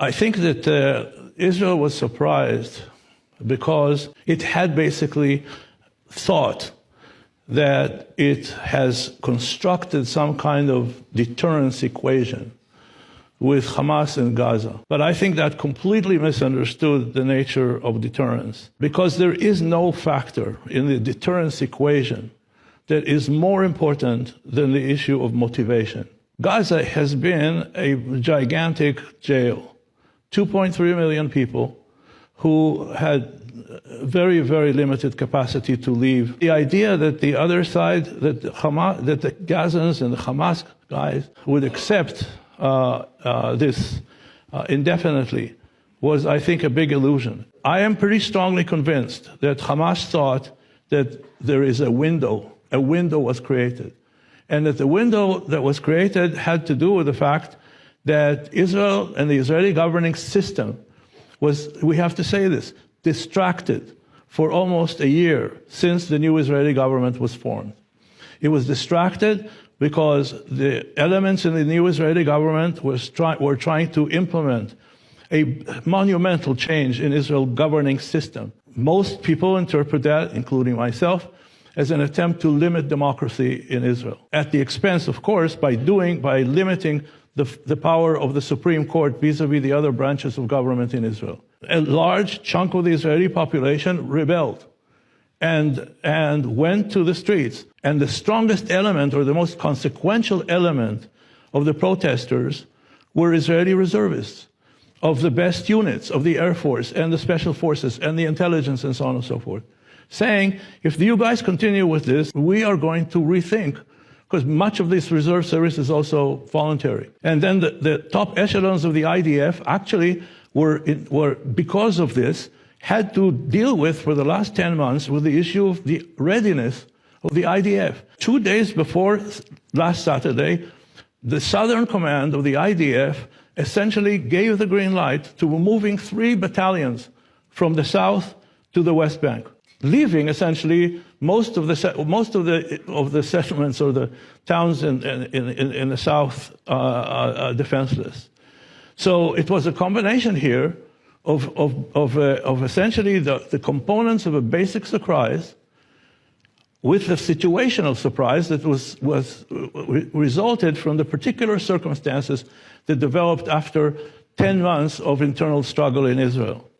I think that Israel was surprised because it had basically thought that it has constructed some kind of deterrence equation with Hamas in Gaza. But I think that completely misunderstood the nature of deterrence, because there is no factor in the deterrence equation that is more important than the issue of motivation. Gaza has been a gigantic jail. 2.3 million people who had very, very limited capacity to leave. The idea that the other side, that the Gazans and the Hamas guys would accept this indefinitely was, I think, a big illusion. I am pretty strongly convinced that Hamas thought that there is a window was created, and that the window that was created had to do with the fact that Israel and the Israeli governing system was, we have to say this, distracted for almost a year since the new Israeli government was formed. It was distracted because the elements in the new Israeli government were trying to implement a monumental change in Israel's governing system. Most people interpret that, including myself, as an attempt to limit democracy in Israel, at the expense, of course, by limiting the power of the Supreme Court vis-a-vis the other branches of government in Israel. A large chunk of the Israeli population rebelled and went to the streets. And the strongest element, or the most consequential element of the protesters, were Israeli reservists, of the best units of the Air Force and the Special Forces and the intelligence and so on and so forth, saying, if you guys continue with this, we are going to rethink, because much of this reserve service is also voluntary. And then the top echelons of the IDF actually were, because of this, had to deal with, for the last 10 months, with the issue of the readiness of the IDF. 2 days before last Saturday, the Southern Command of the IDF essentially gave the green light to moving 3 battalions from the south to the West Bank, leaving essentially most of the settlements or the towns in the south defenseless. So it was a combination here of essentially the components of a basic surprise with a situational surprise that resulted from the particular circumstances that developed after 10 months of internal struggle in Israel.